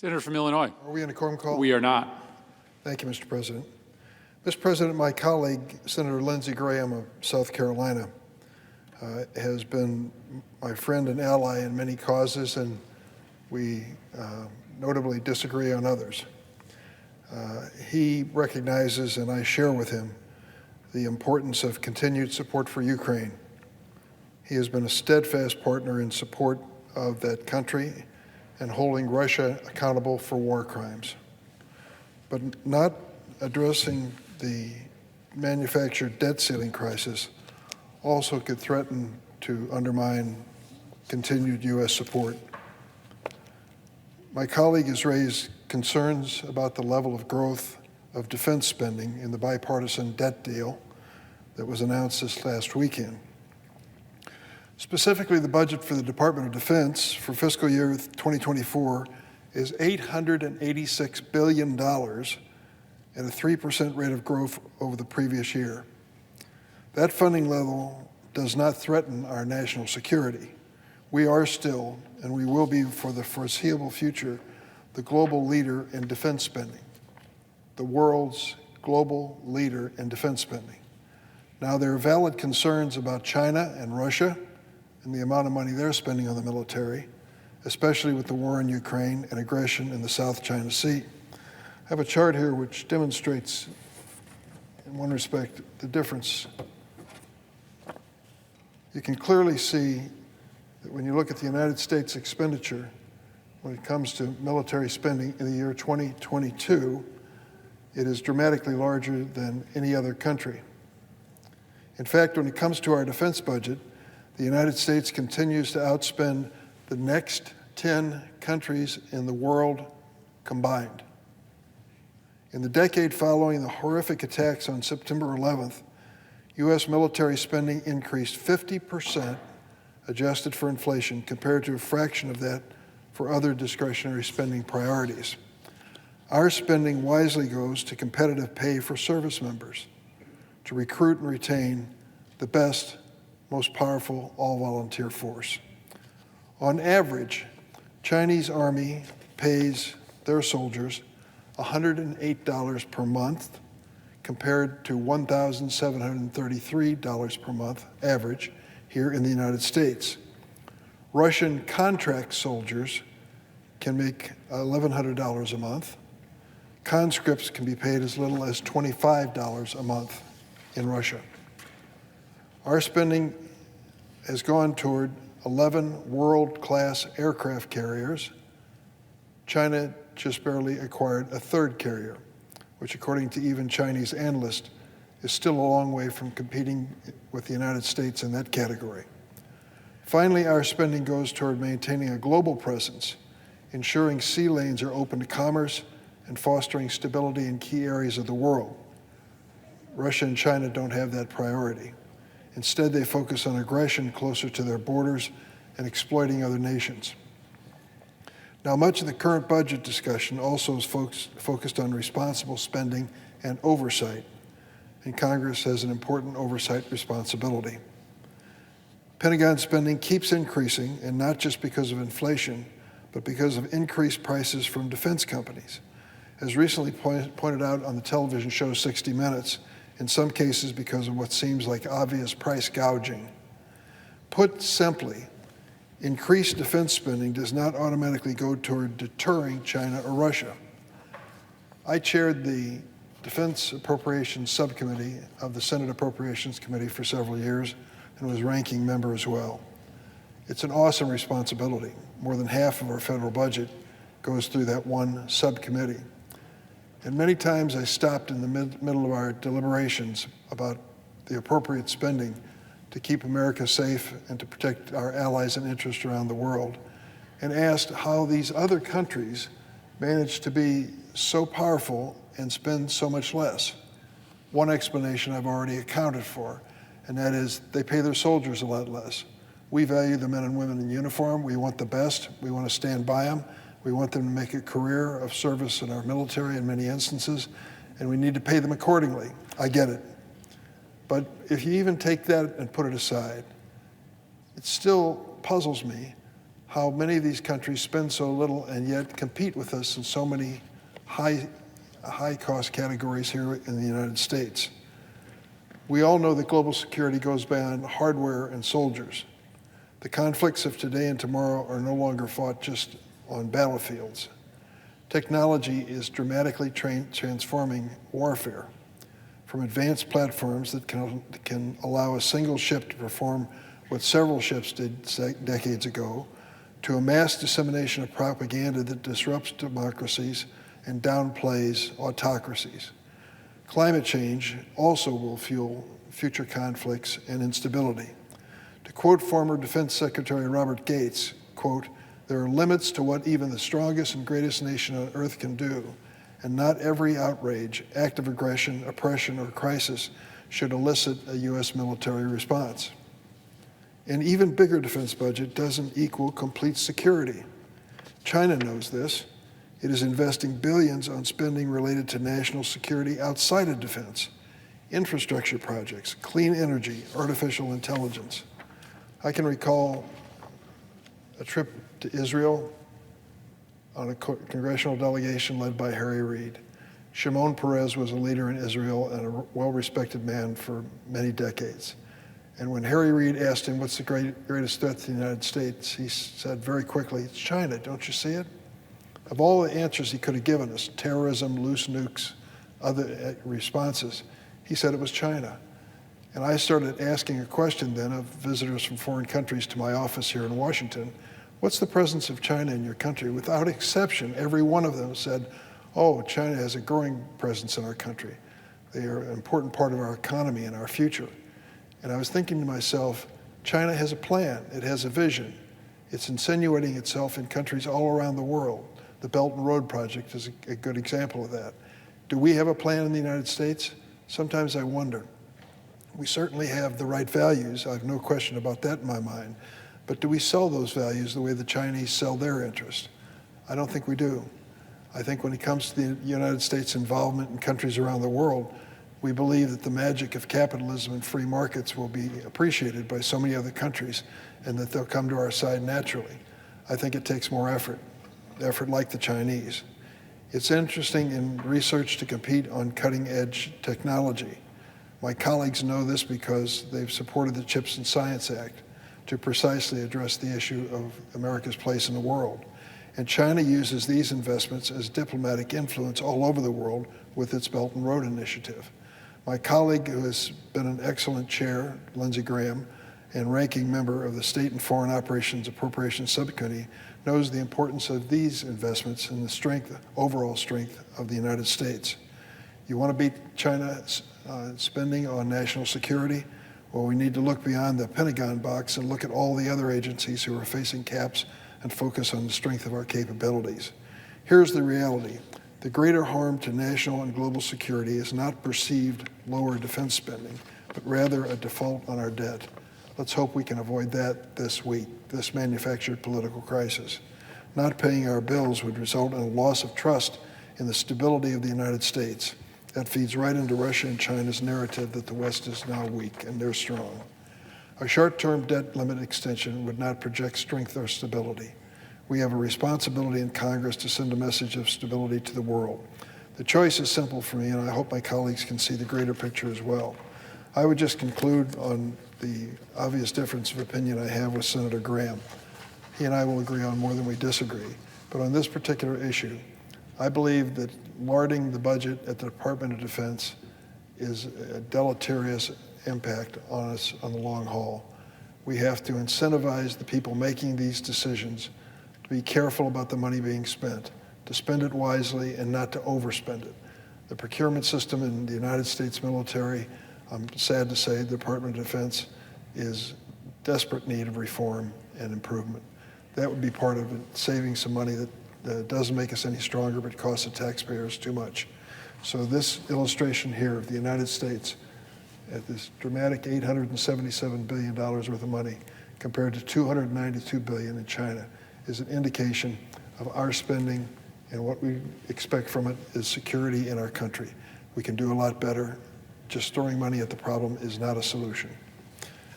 Senator from Illinois. Are we in a quorum call? We are not. Thank you, Mr. President. Mr. President, my colleague, Senator Lindsey Graham of South Carolina, has been my friend and ally in many causes, and we notably disagree on others. He recognizes, and I share with him, the importance of continued support for Ukraine. He has been a steadfast partner in support of that country and holding Russia accountable for war crimes. But not addressing the manufactured debt ceiling crisis also could threaten to undermine continued U.S. support. My colleague has raised concerns about the level of growth of defense spending in the bipartisan debt deal that was announced this last weekend. Specifically, the budget for the Department of Defense for fiscal year 2024 is $886 billion at a 3% rate of growth over the previous year. That funding level does not threaten our national security. We are still, and we will be for the foreseeable future, the global leader in defense spending, the world's global leader in defense spending. Now, there are valid concerns about China and Russia and the amount of money they're spending on the military, especially with the war in Ukraine and aggression in the South China Sea. I have a chart here which demonstrates, in one respect, the difference. You can clearly see that when you look at the United States expenditure, when it comes to military spending in the year 2022, it is dramatically larger than any other country. In fact, when it comes to our defense budget, the United States continues to outspend the next 10 countries in the world combined. In the decade following the horrific attacks on September 11th, U.S. military spending increased 50%, adjusted for inflation, compared to a fraction of that for other discretionary spending priorities. Our spending wisely goes to competitive pay for service members, to recruit and retain the best, most powerful all-volunteer force. On average, Chinese Army pays their soldiers $108 per month, compared to $1,733 per month average here in the United States. Russian contract soldiers can make $1,100 a month. Conscripts can be paid as little as $25 a month in Russia. Our spending has gone toward 11 world-class aircraft carriers. China just barely acquired a third carrier, which, according to even Chinese analysts, is still a long way from competing with the United States in that category. Finally, our spending goes toward maintaining a global presence, ensuring sea lanes are open to commerce, and fostering stability in key areas of the world. Russia and China don't have that priority. Instead, they focus on aggression closer to their borders and exploiting other nations. Now, much of the current budget discussion also is focused on responsible spending and oversight, and Congress has an important oversight responsibility. Pentagon spending keeps increasing, and not just because of inflation, but because of increased prices from defense companies. As recently pointed out on the television show 60 Minutes, in some cases because of what seems like obvious price gouging. Put simply, increased defense spending does not automatically go toward deterring China or Russia. I chaired the Defense Appropriations Subcommittee of the Senate Appropriations Committee for several years and was ranking member as well. It's an awesome responsibility. More than half of our federal budget goes through that one subcommittee. And many times I stopped in the middle of our deliberations about the appropriate spending to keep America safe and to protect our allies and interests around the world, and asked how these other countries manage to be so powerful and spend so much less. One explanation I've already accounted for, and that is they pay their soldiers a lot less. We value the men and women in uniform. We want the best. We want to stand by them. We want them to make a career of service in our military in many instances, and we need to pay them accordingly. I get it. But if you even take that and put it aside, it still puzzles me how many of these countries spend so little and yet compete with us in so many high cost categories here in the United States. We all know that global security goes beyond hardware and soldiers. The conflicts of today and tomorrow are no longer fought just on battlefields. Technology is dramatically transforming warfare, from advanced platforms that can allow a single ship to perform what several ships did decades ago, to a mass dissemination of propaganda that disrupts democracies and downplays autocracies. Climate change also will fuel future conflicts and instability. To quote former Defense Secretary Robert Gates, quote, "There are limits to what even the strongest and greatest nation on earth can do, and not every outrage, act of aggression, oppression, or crisis should elicit a U.S. military response." An even bigger defense budget doesn't equal complete security. China knows this. It is investing billions on spending related to national security outside of defense, infrastructure projects, clean energy, artificial intelligence. I can recall a trip to Israel on a congressional delegation led by Harry Reid. Shimon Peres was a leader in Israel and a well-respected man for many decades. And when Harry Reid asked him what's the greatest threat to the United States, he said very quickly, "It's China, don't you see it?" Of all the answers he could have given us, terrorism, loose nukes, other responses, he said it was China. And I started asking a question then of visitors from foreign countries to my office here in Washington, what's the presence of China in your country? Without exception, every one of them said, oh, China has a growing presence in our country. They are an important part of our economy and our future. And I was thinking to myself, China has a plan, it has a vision. It's insinuating itself in countries all around the world. The Belt and Road Project is a good example of that. Do we have a plan in the United States? Sometimes I wonder. We certainly have the right values, I have no question about that in my mind, but do we sell those values the way the Chinese sell their interests? I don't think we do. I think when it comes to the United States' involvement in countries around the world, we believe that the magic of capitalism and free markets will be appreciated by so many other countries and that they'll come to our side naturally. I think it takes more effort like the Chinese. It's interesting in research to compete on cutting-edge technology. My colleagues know this because they've supported the CHIPS and Science Act to precisely address the issue of America's place in the world. And China uses these investments as diplomatic influence all over the world with its Belt and Road Initiative. My colleague, who has been an excellent chair, Lindsey Graham, and ranking member of the State and Foreign Operations Appropriations Subcommittee, knows the importance of these investments and the overall strength of the United States. You want to beat China's spending on national security? Well, we need to look beyond the Pentagon box and look at all the other agencies who are facing caps and focus on the strength of our capabilities. Here's the reality. The greater harm to national and global security is not perceived lower defense spending, but rather a default on our debt. Let's hope we can avoid that this week, this manufactured political crisis. Not paying our bills would result in a loss of trust in the stability of the United States. That feeds right into Russia and China's narrative that the West is now weak and they're strong. A short-term debt limit extension would not project strength or stability. We have a responsibility in Congress to send a message of stability to the world. The choice is simple for me, and I hope my colleagues can see the greater picture as well. I would just conclude on the obvious difference of opinion I have with Senator Graham. He and I will agree on more than we disagree. But on this particular issue, I believe that larding the budget at the Department of Defense is a deleterious impact on us on the long haul. We have to incentivize the people making these decisions to be careful about the money being spent, to spend it wisely and not to overspend it. The procurement system in the United States military, I'm sad to say, the Department of Defense is desperate need of reform and improvement. That would be part of it, saving some money that doesn't make us any stronger but costs the taxpayers too much. So this illustration here of the United States at this dramatic $877 billion worth of money compared to $292 billion in China is an indication of our spending, and what we expect from it is security in our country. We can do a lot better. Just storing money at the problem is not a solution.